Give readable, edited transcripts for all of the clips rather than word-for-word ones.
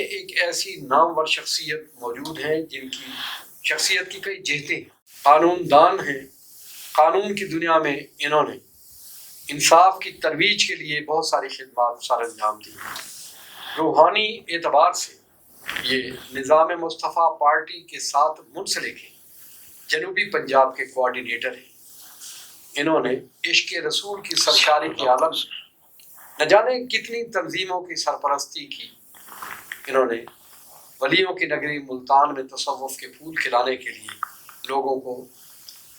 ایک ایسی نامور شخصیت موجود ہیں جن کی شخصیت کی کئی جہتیں ہیں۔ قانون دان ہیں، قانون کی دنیا میں انہوں نے انصاف کی ترویج کے لیے بہت ساری خدمات سر انجام دی ہیں۔ روحانی اعتبار سے یہ نظام مصطفیٰ پارٹی کے ساتھ منسلک ہیں، جنوبی پنجاب کے کوآرڈینیٹر ہیں۔ انہوں نے عشق رسول کی سرشاری کے عالم میں نہ جانے کتنی تنظیموں کی سرپرستی کی۔ انہوں نے ولیوں کی نگری ملتان میں تصوف کے پھول کھلانے کے لیے لوگوں کو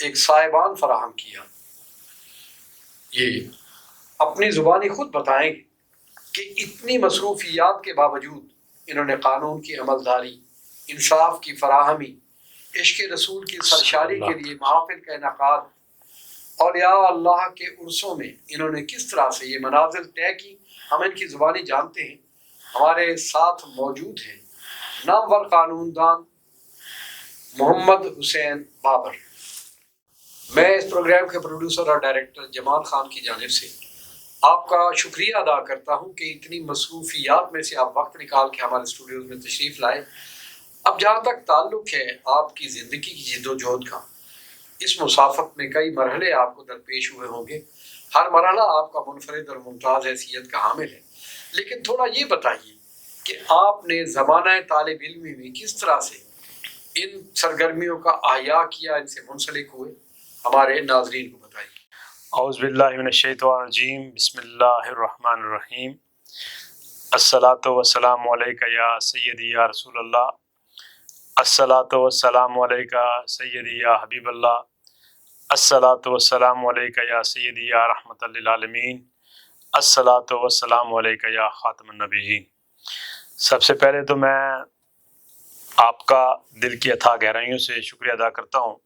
ایک سائبان فراہم کیا۔ یہ اپنی زبانی خود بتائیں گے کہ اتنی مصروفیات کے باوجود انہوں نے قانون کی عملداری، انصاف کی فراہمی، عشق رسول کی سرشاری کے لیے محافل کا انعقاد، اولیاء اللہ کے عرصوں میں انہوں نے کس طرح سے یہ منازل طے کی، ہم ان کی زبانی جانتے ہیں۔ ہمارے ساتھ موجود ہیں نامور قانون دان محمد حسین بابر۔ میں اس پروگرام کے پروڈیوسر اور ڈائریکٹر جمال خان کی جانب سے آپ کا شکریہ ادا کرتا ہوں کہ اتنی مصروفیات میں سے آپ وقت نکال کے ہمارے اسٹوڈیوز میں تشریف لائے۔ اب جہاں تک تعلق ہے آپ کی زندگی کی جد و جہد کا، اس مسافت میں کئی مرحلے آپ کو درپیش ہوئے ہوں گے۔ ہر مرحلہ آپ کا منفرد اور ممتاز حیثیت کا حامل ہے، لیکن تھوڑا یہ بتائیے کہ آپ نے زمانہ طالب علمی میں کس طرح سے ان سرگرمیوں کا احیاء کیا، ان سے منسلک ہوئے، ہمارے ناظرین کو بتائیے۔ اعوذ باللہ من الشیطان الرجیم، بسم اللہ الرحمن الرحیم۔ الصلاۃ والسلام علیک یا سیدی یا رسول اللہ، الصلاۃ والسلام علیک سیدی یا حبیب اللہ، الصلاۃ والسلام علیک یا سیدی یا رحمۃ للعالمین، الصلاۃ والسلام علیک یا خاتم النبیین۔ سب سے پہلے تو میں آپ کا دل کی اتھاہ گہرائیوں سے شکریہ ادا کرتا ہوں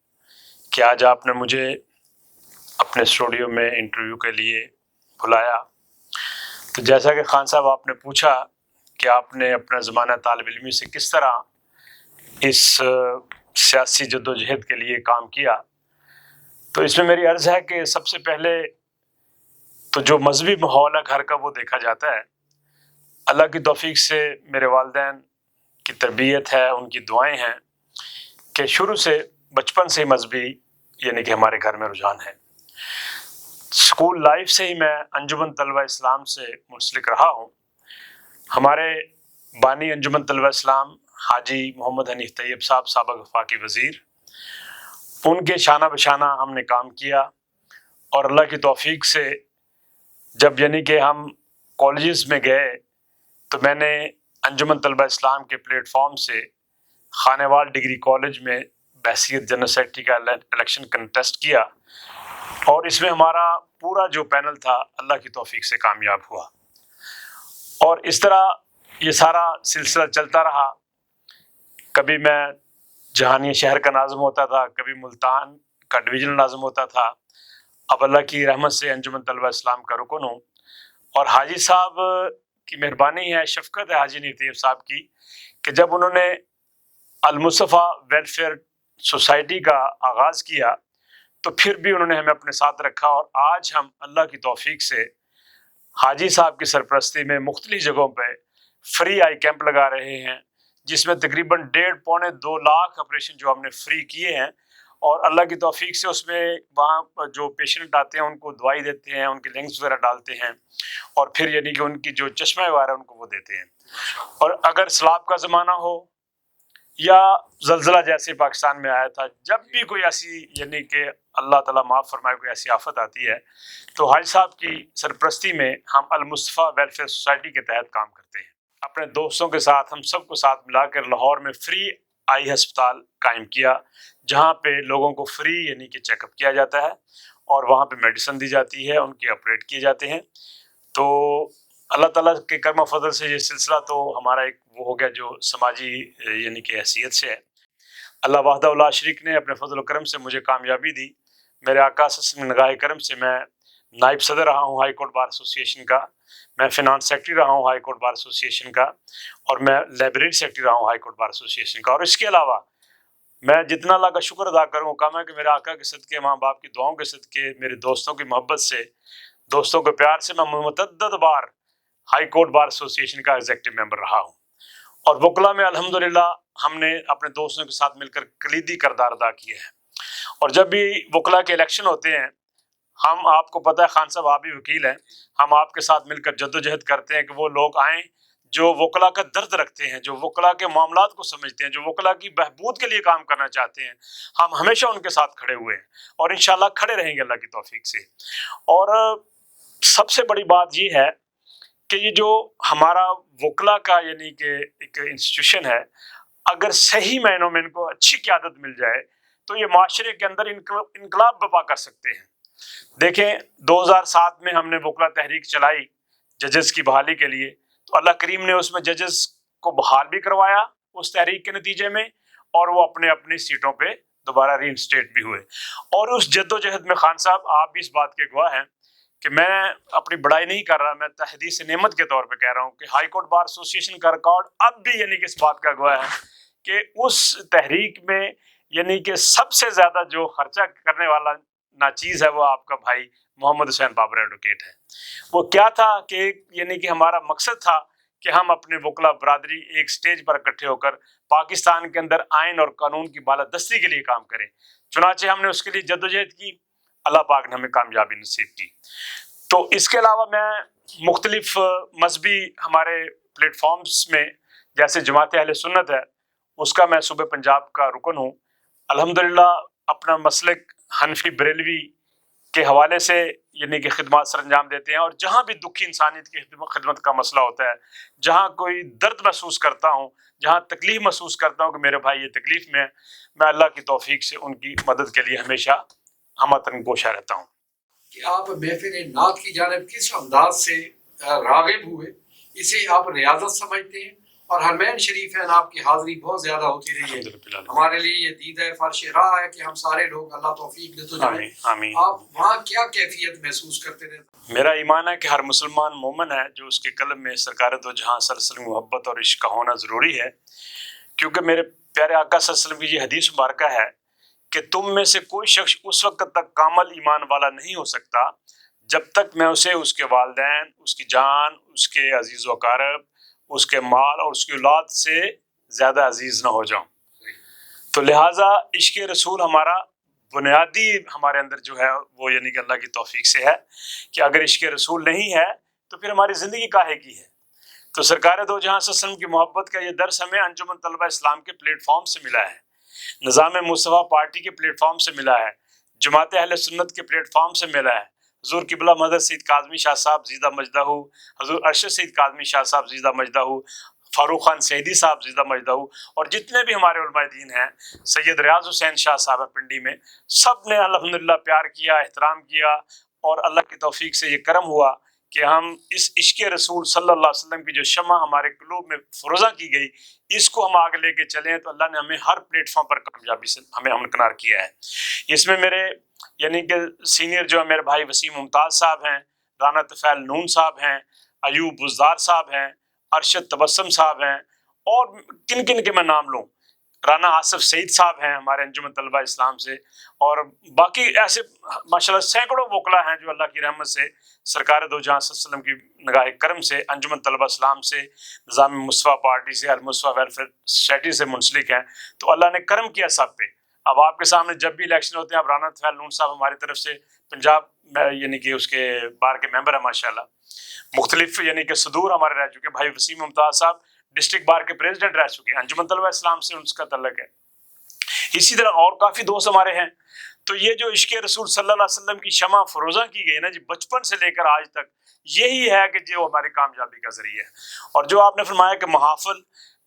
کہ آج آپ نے مجھے اپنے اسٹوڈیو میں انٹرویو کے لیے بلایا۔ تو جیسا کہ خان صاحب آپ نے پوچھا کہ آپ نے اپنا زمانہ طالب علمی سے کس طرح اس سیاسی جدوجہد کے لیے کام کیا، تو اس میں میری عرض ہے کہ سب سے پہلے تو جو مذہبی ماحول ہے گھر کا وہ دیکھا جاتا ہے۔ اللہ کی توفیق سے میرے والدین کی تربیت ہے، ان کی دعائیں ہیں کہ شروع سے بچپن سے مذہبی یعنی کہ ہمارے گھر میں رجحان ہے۔ اسکول لائف سے ہی میں انجمن طلبہ اسلام سے منسلک رہا ہوں۔ ہمارے بانی انجمن طلبہ اسلام حاجی محمد حنیف طیب صاحب، سابق وفاقی وزیر، ان کے شانہ بشانہ ہم نے کام کیا، اور اللہ کی توفیق سے جب یعنی کہ ہم کالجز میں گئے تو میں نے انجمن طلبہ اسلام کے پلیٹ فارم سے خانے وال ڈگری کالج میں بحیثیت جنرل سیکرٹری کا الیکشن کنٹیسٹ کیا، اور اس میں ہمارا پورا جو پینل تھا اللہ کی توفیق سے کامیاب ہوا، اور اس طرح یہ سارا سلسلہ چلتا رہا۔ کبھی میں جہانیہ شہر کا ناظم ہوتا تھا، کبھی ملتان کا ڈویژنل ناظم ہوتا تھا، اب اللہ کی رحمت سے انجمن طلبہ اسلام کا رکن ہوں۔ اور حاجی صاحب کی مہربانی ہے، شفقت ہے حاجی حنیف طیب صاحب کی، کہ جب انہوں نے المصطفیٰ ویلفیئر سوسائٹی کا آغاز کیا تو پھر بھی انہوں نے ہمیں اپنے ساتھ رکھا، اور آج ہم اللہ کی توفیق سے حاجی صاحب کی سرپرستی میں مختلف جگہوں پہ فری آئی کیمپ لگا رہے ہیں، جس میں تقریباً 1.5-2 لاکھ آپریشن جو ہم نے فری کیے ہیں، اور اللہ کی توفیق سے اس میں وہاں جو پیشنٹ آتے ہیں ان کو دوائی دیتے ہیں، ان کے لنگس وغیرہ ڈالتے ہیں، اور پھر یعنی کہ ان کی جو چشمہ وغیرہ ان کو وہ دیتے ہیں۔ اور اگر سیلاب کا زمانہ ہو یا زلزلہ جیسے پاکستان میں آیا تھا، جب بھی کوئی ایسی یعنی کہ اللہ تعالیٰ معاف فرمائے کوئی ایسی آفت آتی ہے، تو حاجی صاحب کی سرپرستی میں ہم المصطفیٰ ویلفیئر سوسائٹی کے تحت کام کرتے ہیں۔ اپنے دوستوں کے ساتھ ہم سب کو ساتھ ملا کر لاہور میں فری آئی ہسپتال قائم کیا، جہاں پہ لوگوں کو فری یعنی کہ چیک اپ کیا جاتا ہے، اور وہاں پہ میڈیسن دی جاتی ہے، ان کے آپریٹ کیے جاتے ہیں۔ تو اللہ تعالیٰ کے کرم و فضل سے یہ سلسلہ تو ہمارا ایک وہ ہو گیا جو سماجی یعنی کہ حیثیت سے ہے۔ اللہ وحدہ لا شریک نے اپنے فضل و کرم سے مجھے کامیابی دی۔ میرے آقا صلی اللہ علیہ وسلم نگاہ کرم سے میں نائب صدر رہا ہوں ہائی کورٹ بار ایسوسی ایشن کا، میں فنانس سیکرٹری رہا ہوں ہائی کورٹ بار ایسوسی ایشن کا، اور میں لائبریری سیکرٹری رہا ہوں ہائی کورٹ بار ایسوسی ایشن کا۔ اور اس کے علاوہ میں جتنا اللہ کا شکر ادا کروں، وہ کام ہے کہ میرے آقا کے صدقے، ماں باپ کی دعاؤں کے صدقے، میرے دوستوں کی محبت سے، دوستوں کے پیار سے میں متعدد بار ہائی کورٹ بار ایسوسی ایشن کا ایگزیکٹو ممبر رہا ہوں، اور وکلا میں الحمدللہ ہم نے اپنے دوستوں کے ساتھ مل کر کلیدی کردار ادا کیا ہے. اور جب بھی وکلا کے الیکشن ہوتے ہیں، ہم، آپ کو پتہ ہے خان صاحب آپ بھی وکیل ہیں، ہم آپ کے ساتھ مل کر جدوجہد کرتے ہیں کہ وہ لوگ آئیں جو وکلا کا درد رکھتے ہیں، جو وکلا کے معاملات کو سمجھتے ہیں، جو وکلا کی بہبود کے لیے کام کرنا چاہتے ہیں. ہم ہمیشہ ان کے ساتھ کھڑے ہوئے ہیں اور انشاءاللہ کھڑے رہیں گے اللہ کی توفیق سے. اور سب سے بڑی بات یہ ہے کہ یہ جو ہمارا وکلا کا یعنی کہ ایک انسٹیٹیوشن ہے، اگر صحیح معنوں میں ان کو اچھی قیادت مل جائے تو یہ معاشرے کے اندر انقلاب برپا کر سکتے ہیں. دیکھیں 2007 میں ہم نے وکلا تحریک چلائی ججز کی بحالی کے لیے، تو اللہ کریم نے اس میں ججز کو بحال بھی کروایا اس تحریک کے نتیجے میں، اور وہ اپنے اپنی سیٹوں پہ دوبارہ ری انسٹیٹ بھی ہوئے. اور اس جدوجہد میں خان صاحب آپ بھی اس بات کے گواہ ہیں کہ میں اپنی بڑائی نہیں کر رہا، میں تحدیث نعمت کے طور پہ کہہ رہا ہوں کہ ہائی کورٹ بار ایسوسیشن کا ریکارڈ اب بھی یعنی کہ اس بات کا گواہ ہے کہ اس تحریک میں یعنی کہ سب سے زیادہ جو خرچہ کرنے والا ناچیز ہے وہ آپ کا بھائی محمد حسین بابر ایڈوکیٹ ہے. وہ کیا تھا کہ یعنی کہ ہمارا مقصد تھا کہ ہم اپنے وکلا برادری ایک سٹیج پر اکٹھے ہو کر پاکستان کے اندر آئین اور قانون کی بالادستی کے لیے کام کریں. چنانچہ ہم نے اس کے لیے جدوجہد کی، اللہ پاک نے ہمیں کامیابی نصیب کی. تو اس کے علاوہ میں مختلف مذہبی ہمارے پلیٹ فارمز میں جیسے جماعت اہل سنت ہے، اس کا میں صوبہ پنجاب کا رکن ہوں. الحمدللہ اپنا مسلک حنفی بریلوی کے حوالے سے یعنی کہ خدمات سر انجام دیتے ہیں. اور جہاں بھی دکھی انسانیت کی خدمت کا مسئلہ ہوتا ہے، جہاں کوئی درد محسوس کرتا ہوں، جہاں تکلیف محسوس کرتا ہوں کہ میرے بھائی یہ تکلیف میں، میں اللہ کی توفیق سے ان کی مدد کے لیے ہمیشہ ہمہ گوشہ رہتا ہوں. کہ آپ محفل نعت کی جانب کس انداز سے راغب ہوئے، اسے آپ ریاضت سمجھتے ہیں، اور حرمین شریف ہیں آپ کی حاضری بہت زیادہ ہوتی رہی ہے. ہمارے لیے یہ دید ہے، فرش راہ ہے کہ ہم سارے لوگ اللہ توفیق دے تو جائیں. آپ وہاں کیا کیفیت محسوس کرتے رہتے؟ میرا ایمان ہے کہ ہر مسلمان مومن ہے جو اس کے قلب میں سرکار دو جہاں صلی اللہ علیہ وسلم محبت اور عشق کا ہونا ضروری ہے، کیونکہ میرے پیارے آقا صلی اللہ علیہ وسلم کی یہ حدیث مبارکہ ہے کہ تم میں سے کوئی شخص اس وقت تک کامل ایمان والا نہیں ہو سکتا جب تک میں اسے اس کے والدین، اس کی جان، اس کے عزیز و اقارب، اس کے مال اور اس کی اولاد سے زیادہ عزیز نہ ہو جاؤں. تو لہٰذا عشق رسول ہمارا بنیادی ہمارے اندر جو ہے وہ یعنی کہ اللہ کی توفیق سے ہے کہ اگر عشق رسول نہیں ہے تو پھر ہماری زندگی کاہے کی ہے. تو سرکار دو جہاں صلی اللہ علیہ وسلم کی محبت کا یہ درس ہمیں انجمن طلبہ اسلام کے پلیٹ فارم سے ملا ہے، نظام مصطفیٰ پارٹی کے پلیٹ فارم سے ملا ہے، جماعت اہل سنت کے پلیٹ فارم سے ملا ہے، حضور قبلہ مدد سید کاظمی شاہ صاحب زیدہ مجدہ، حضور ارشد سید کاظمی شاہ صاحب زیدہ مجدہ، فاروق خان سیدی صاحب زیدہ مجدہ، اور جتنے بھی ہمارے علماء دین ہیں، سید ریاض حسین شاہ صاحب پنڈی میں، سب نے الحمدللہ پیار کیا، احترام کیا، اور اللہ کی توفیق سے یہ کرم ہوا کہ ہم اس عشق رسول صلی اللہ علیہ وسلم کی جو شمع ہمارے قلوب میں فروزہ کی گئی، اس کو ہم آگے لے کے چلیں تو اللہ نے ہمیں ہر پلیٹ فارم پر کامیابی سے ہمیں ہمکنار کیا ہے. اس میں میرے یعنی کہ سینئر جو ہے میرے بھائی وسیم ممتاز صاحب ہیں، رانا طفیل نون صاحب ہیں، ایوب بزدار صاحب ہیں، ارشد تبسم صاحب ہیں، اور کن کن کے میں نام لوں، رانا آصف سعید صاحب ہیں ہمارے انجمن طلبہ اسلام سے، اور باقی ایسے ماشاءاللہ سینکڑوں وکلا ہیں جو اللہ کی رحمت سے سرکار دو جہاں صلی اللہ علیہ وسلم کی نگاہ کرم سے انجمن طلبہ اسلام سے، نظام مصطفیٰ پارٹی سے، المصطفیٰ ویلفیئر سوسائٹی سے منسلک ہیں. تو اللہ نے کرم کیا سب پہ. اب آپ کے سامنے جب بھی الیکشن ہوتے ہیں، اب رانا طفیل نون صاحب ہماری طرف سے پنجاب میں یعنی کہ اس کے بار کے ممبر ہیں ماشاءاللہ، مختلف یعنی کہ صدور ہمارے رہ چکے. بھائی وسیم ممتاز صاحب ڈسٹرکٹ بار کے پریزیڈنٹ رہ چکے ہیں، انجمن طلبہ اسلام سے ان کا تعلق ہے. اسی طرح اور کافی دوست ہمارے ہیں. تو یہ جو عشق رسول صلی اللہ علیہ وسلم کی شمع فروزہ کی گئی نا جی، بچپن سے لے کر آج تک، یہی ہے کہ جو ہماری کامیابی کا ذریعہ ہے. اور جو آپ نے فرمایا کہ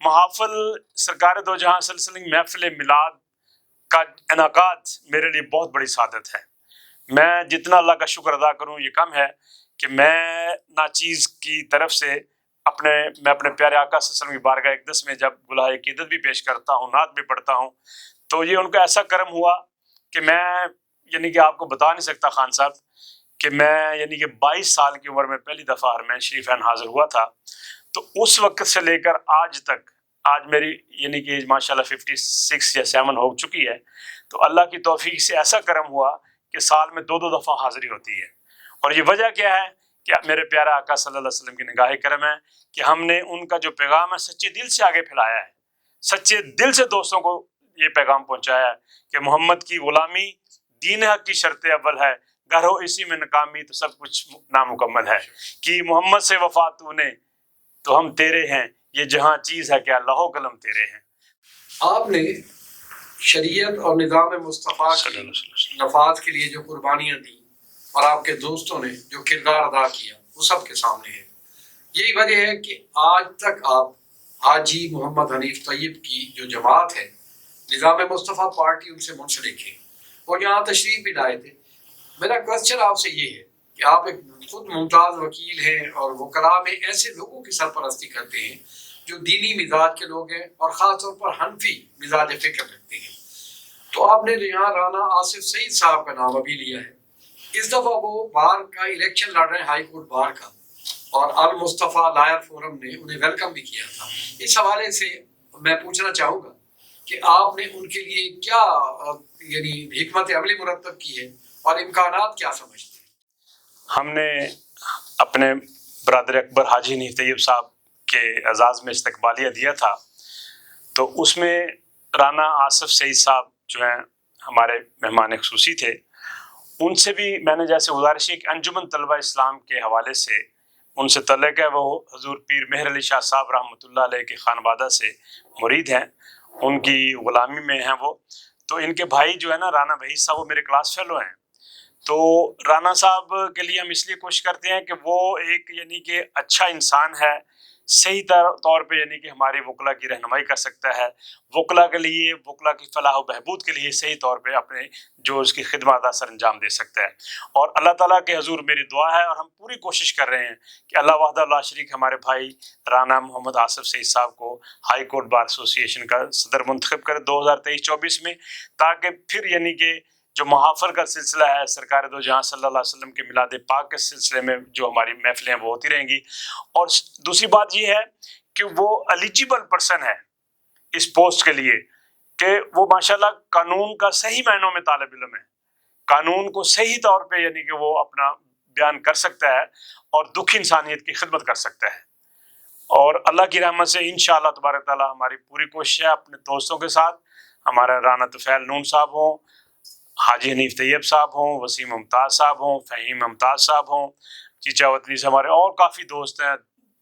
محافل سرکار دو جہاں صلی اللہ علیہ وسلم محفل میلاد کا انعقاد میرے لیے بہت بڑی سعادت ہے. میں جتنا اللہ کا شکر ادا کروں یہ کم ہے کہ میں ناچیز کی طرف سے میں اپنے پیارے آقا صلی اللہ علیہ وسلم کی بارگاہ اقدس میں جب گلہائے عقیدت بھی پیش کرتا ہوں، نعت بھی پڑھتا ہوں، تو یہ ان کا ایسا کرم ہوا کہ میں یعنی کہ آپ کو بتا نہیں سکتا خان صاحب کہ میں یعنی کہ 22 سال کی عمر میں پہلی دفعہ حرمین شریف حاضر ہوا تھا. تو اس وقت سے لے کر آج تک، آج میری یعنی کہ ماشاءاللہ 56 یا 7 ہو چکی ہے. تو اللہ کی توفیق سے ایسا کرم ہوا کہ سال میں 2 دفعہ حاضری ہوتی ہے. اور یہ وجہ کیا ہے کہ میرے پیارا آقا صلی اللہ علیہ وسلم کی نگاہ کرم ہے کہ ہم نے ان کا جو پیغام ہے سچے دل سے آگے پھیلایا ہے، سچے دل سے دوستوں کو یہ پیغام پہنچایا ہے کہ محمد کی غلامی دین حق کی شرط اول ہے، گر ہو اسی میں ناکامی تو سب کچھ نامکمل ہے، کہ محمد سے وفا تو نے تو ہم تیرے ہیں، یہ جہاں چیز ہے کیا لوح و قلم تیرے ہیں۔ آپ نے شریعت اور نظام مصطفیٰ کی نفاذ کے لیے جو قربانیاں دی اور آپ کے دوستوں نے جو کردار ادا کیا وہ سب کے سامنے ہے۔ یہی وجہ ہے کہ آج تک آپ حاجی محمد حنیف طیب کی جو جماعت ہے نظام مصطفیٰ پارٹی ان سے منسلک ہے اور یہاں تشریف بھی لائے تھے۔ میرا کوشچن آپ سے یہ ہے کہ آپ ایک خود ممتاز وکیل ہیں اور وکلاء میں ایسے لوگوں کی سرپرستی کرتے ہیں جو دینی مزاج کے لوگ ہیں اور خاص طور پر حنفی مزاج فکر رکھتے ہیں، تو آپ نے یہاں رانا آصف سعید صاحب کا نام ابھی لیا ہے۔ اس دفعہ وہ بار کا الیکشن لڑ رہے ہیں، ہائی کورٹ بار کا، اور المصطفیٰ لائر فورم نے انہیں ویلکم بھی کیا تھا۔ اس حوالے سے میں پوچھنا چاہوں گا کہ آپ نے ان کے لیے کیا یعنی حکمت عملی مرتب کی ہے اور امکانات کیا سمجھتے ہیں؟ ہم نے اپنے برادر اکبر حاجی حنیف طیب صاحب کے اعزاز میں استقبالیہ دیا تھا، تو اس میں رانا آصف سعید صاحب جو ہیں ہمارے مہمان خصوصی تھے، ان سے بھی میں نے جیسے گزارش کی کہ انجمن طلبہ اسلام کے حوالے سے ان سے تعلق ہے، وہ حضور پیر مہر علی شاہ صاحب رحمۃ اللہ علیہ کے خانوادہ سے مرید ہیں، ان کی غلامی میں ہیں وہ، تو ان کے بھائی جو ہے نا رانا وحید صاحب وہ میرے کلاس فیلو ہیں، تو رانا صاحب کے لیے ہم اس لیے کوشش کرتے ہیں کہ وہ ایک یعنی کہ اچھا انسان ہے، صحیح طور پہ یعنی کہ ہماری وکلا کی رہنمائی کر سکتا ہے، وکلا کے لیے وکلا کی فلاح و بہبود کے لیے صحیح طور پہ اپنے جو اس کی خدمات سر انجام دے سکتا ہے، اور اللہ تعالیٰ کے حضور میری دعا ہے اور ہم پوری کوشش کر رہے ہیں کہ اللہ وحدہ لا شریک ہمارے بھائی رانا محمد آصف سعید صاحب کو ہائی کورٹ بار ایسوسی ایشن کا صدر منتخب کرے 2023-24 میں، تاکہ پھر یعنی کہ جو محافر کا سلسلہ ہے سرکار دو جہاں صلی اللہ علیہ وسلم کے میلاد پاک کے سلسلے میں جو ہماری محفلیں ہیں وہ ہوتی رہیں گی، اور دوسری بات یہ ہے کہ وہ ایلیجیبل پرسن ہے اس پوسٹ کے لیے کہ وہ ماشاءاللہ قانون کا صحیح معنوں میں طالب علم ہے، قانون کو صحیح طور پہ یعنی کہ وہ اپنا بیان کر سکتا ہے اور دکھی انسانیت کی خدمت کر سکتا ہے، اور اللہ کی رحمت سے انشاءاللہ تبارک تعالیٰ ہماری پوری کوشش ہے اپنے دوستوں کے ساتھ، ہمارا رانا طفیل نون صاحب ہوں، حاجی حنیف طیب صاحب ہوں، وسیم ممتاز صاحب ہوں، فہیم ممتاز صاحب ہوں، چیچا وطنی سے ہمارے اور کافی دوست ہیں،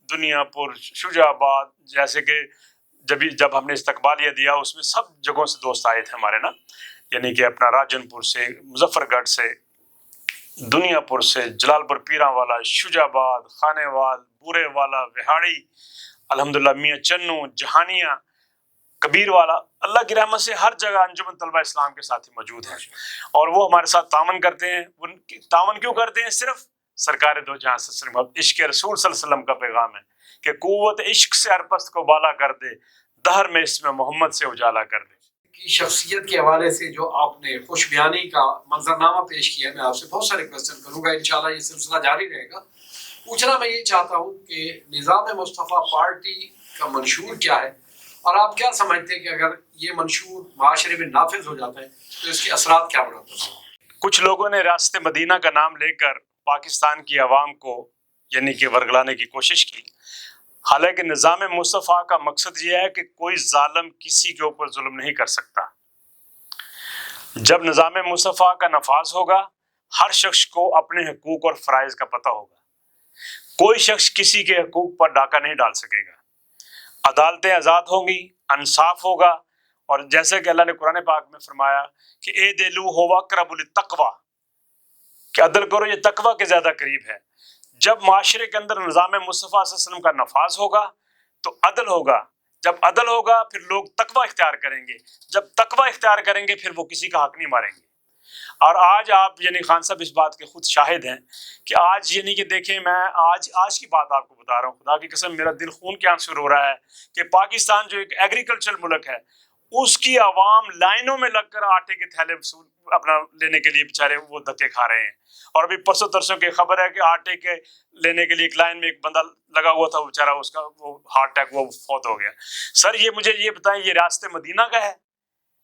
دنیا پور، شجاع آباد، جیسے کہ جب ہم نے استقبالیہ دیا اس میں سب جگہوں سے دوست آئے تھے ہمارے نا، یعنی کہ اپنا راجن پور سے، مظفر گڑھ سے، دنیا پور سے، جلال پور پیراں والا، شجاع آباد، خانے وال، بورے والا، وہاڑی، الحمدللہ میاں چنو، جہانیہ، کبیر والا، اللہ کی رحمت سے ہر جگہ انجمن طلبہ اسلام کے ساتھی موجود ہیں، اور وہ ہمارے ساتھ تعاون کرتے ہیں۔ تعاون کیوں کرتے ہیں؟ صرف سرکار دو جہاں صلی اللہ علیہ وسلم، عشق رسول صلی اللہ علیہ وسلم کا پیغام ہے کہ قوت عشق سے ارپست کو بالا کر دے، دہر میں اس میں محمد سے اجالا کر دے۔ کی شخصیت کے حوالے سے جو آپ نے خوش بیانی کا منظرنامہ پیش کیا، میں آپ سے بہت سارے کوسچن کروں گا، انشاءاللہ یہ سلسلہ جاری رہے گا۔ پوچھنا میں یہ چاہتا ہوں کہ نظام مصطفیٰ پارٹی کا منشور کیا ہے، اور آپ کیا سمجھتے ہیں کہ اگر یہ منشور معاشرے میں نافذ ہو جاتا ہے تو اس کے اثرات کیا مرتب ہیں؟ کچھ لوگوں نے ریاست مدینہ کا نام لے کر پاکستان کی عوام کو یعنی کہ ورگلانے کی کوشش کی، حالانکہ نظام مصطفیٰ کا مقصد یہ ہے کہ کوئی ظالم کسی کے اوپر ظلم نہیں کر سکتا۔ جب نظام مصطفیٰ کا نفاذ ہوگا ہر شخص کو اپنے حقوق اور فرائض کا پتہ ہوگا، کوئی شخص کسی کے حقوق پر ڈاکہ نہیں ڈال سکے گا، عدالتیں آزاد ہوں گی، انصاف ہوگا، اور جیسے کہ اللہ نے قرآن پاک میں فرمایا کہ اے دلو ہو اقرب للتقوی، کہ عدل کرو یہ تقوی کے زیادہ قریب ہے۔ جب معاشرے کے اندر نظام مصطفیٰ صلی اللہ علیہ وسلم کا نفاذ ہوگا تو عدل ہوگا، جب عدل ہوگا پھر لوگ تقوی اختیار کریں گے، جب تقوی اختیار کریں گے پھر وہ کسی کا حق نہیں ماریں گے۔ اور آج آپ یعنی خان صاحب اس بات کے خود شاہد ہیں کہ آج یعنی کہ دیکھیں، میں آج کی بات آپ کو بتا رہا ہوں، خدا کی قسم میرا دل خون کے آنسو رو رہا ہے کہ پاکستان جو ایک ایگریکلچرل ملک ہے اس کی عوام لائنوں میں لگ کر آٹے کے تھیلے اپنا لینے کے لیے بیچارے وہ دھکے کھا رہے ہیں، اور ابھی پرسوں ترسوں کی خبر ہے کہ آٹے کے لینے کے لیے ایک لائن میں ایک بندہ لگا ہوا تھا، بیچارہ اس کا وہ ہارٹ اٹیک وہ فوت ہو گیا۔ سر یہ مجھے یہ بتائیں، یہ ریاست مدینہ کا ہے؟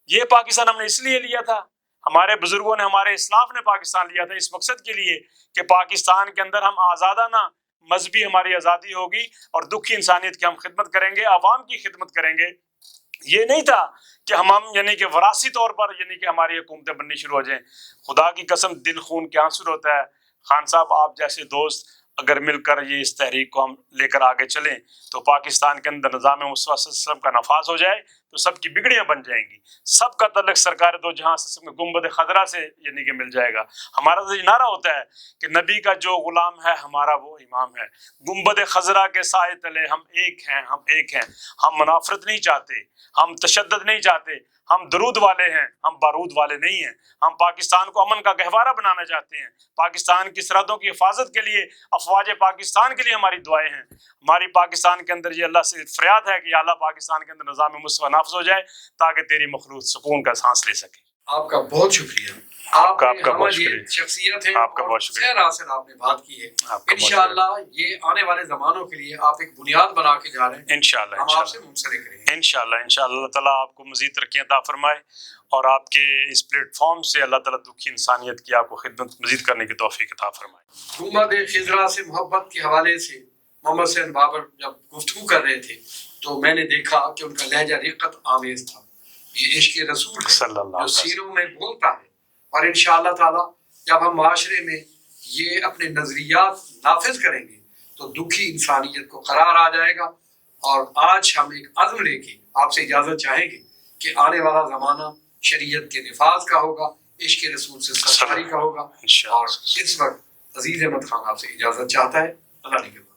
یہ پاکستان ہم نے اس لیے لیا تھا ہمارے بزرگوں نے، ہمارے اسلاف نے پاکستان لیا تھا اس مقصد کے لیے کہ پاکستان کے اندر ہم آزادانہ مذہبی ہماری آزادی ہوگی اور دکھی انسانیت کی ہم خدمت کریں گے، عوام کی خدمت کریں گے۔ یہ نہیں تھا کہ ہم یعنی کہ وراثی طور پر یعنی کہ ہماری حکومتیں بننی شروع ہو جائیں۔ خدا کی قسم دل خون کے آنسو ہوتا ہے خان صاحب، آپ جیسے دوست اگر مل کر یہ اس تحریک کو ہم لے کر آگے چلیں تو پاکستان کے اندر نظام مصطفیٰ صلی اللہ علیہ وسلم کا نفاذ ہو جائے تو سب کی بگڑیاں بن جائیں گی، سب کا تعلق سرکار دو جہاں سے گنبد خضرا سے یعنی کہ مل جائے گا۔ ہمارا تو یہ نعرہ ہوتا ہے کہ نبی کا جو غلام ہے ہمارا وہ امام ہے، گنبد خضرا کے سائے تلے ہم ایک ہیں، ہم ایک ہیں۔ ہم منافرت نہیں چاہتے، ہم تشدد نہیں چاہتے، ہم درود والے ہیں، ہم بارود والے نہیں ہیں۔ ہم پاکستان کو امن کا گہوارہ بنانا چاہتے ہیں، پاکستان کی سرحدوں کی حفاظت کے لیے افواج پاکستان کے لیے ہماری دعائیں ہیں۔ ہماری پاکستان کے اندر یہ اللہ سے فریاد ہے کہ یا اللہ پاکستان کے اندر نظام مصطفیٰ نافذ ہو جائے تاکہ تیری مخلوق سکون کا سانس لے سکے۔ آپ کا بہت شکریہ، آپ کا بہت شکریہ، شخصیت ہیں، آپ کا بہت شکریہ، خیر حاصل آپ نے بات کی ہے۔ انشاءاللہ یہ آنے والے زمانوں کے لیے آپ ایک بنیاد بنا کے جا رہے ہیں، انشاءاللہ ہم آپ سے منسلک رہیں گے انشاءاللہ اللہ تعالیٰ آپ کو مزید ترقیاں عطا فرمائے اور آپ کے اس پلیٹ فارم سے اللہ تعالیٰ دکھی انسانیت کی آپ کو خدمت مزید کرنے کی توفیق عطا فرمائے۔ گنبد خضرا سے محبت کے حوالے سے محمد حسین بابر جب گفتگو کر رہے تھے تو میں نے دیکھا کہ ان کا لہجہ رقت آمیز تھا۔ یہ عشق رسول ہے صلی اللہ جو سینوں میں بولتا ہے، اور انشاءاللہ تعالیٰ جب ہم معاشرے میں یہ اپنے نظریات نافذ کریں گے تو دکھی انسانیت کو قرار آ جائے گا۔ اور آج ہم ایک عزم لے کے آپ سے اجازت چاہیں گے کہ آنے والا زمانہ شریعت کے نفاذ کا ہوگا، عشق رسول سے سرکاری کا ہوگا، اور اس وقت عزیز احمد خان آپ سے اجازت چاہتا ہے۔ اللہ نگہبان۔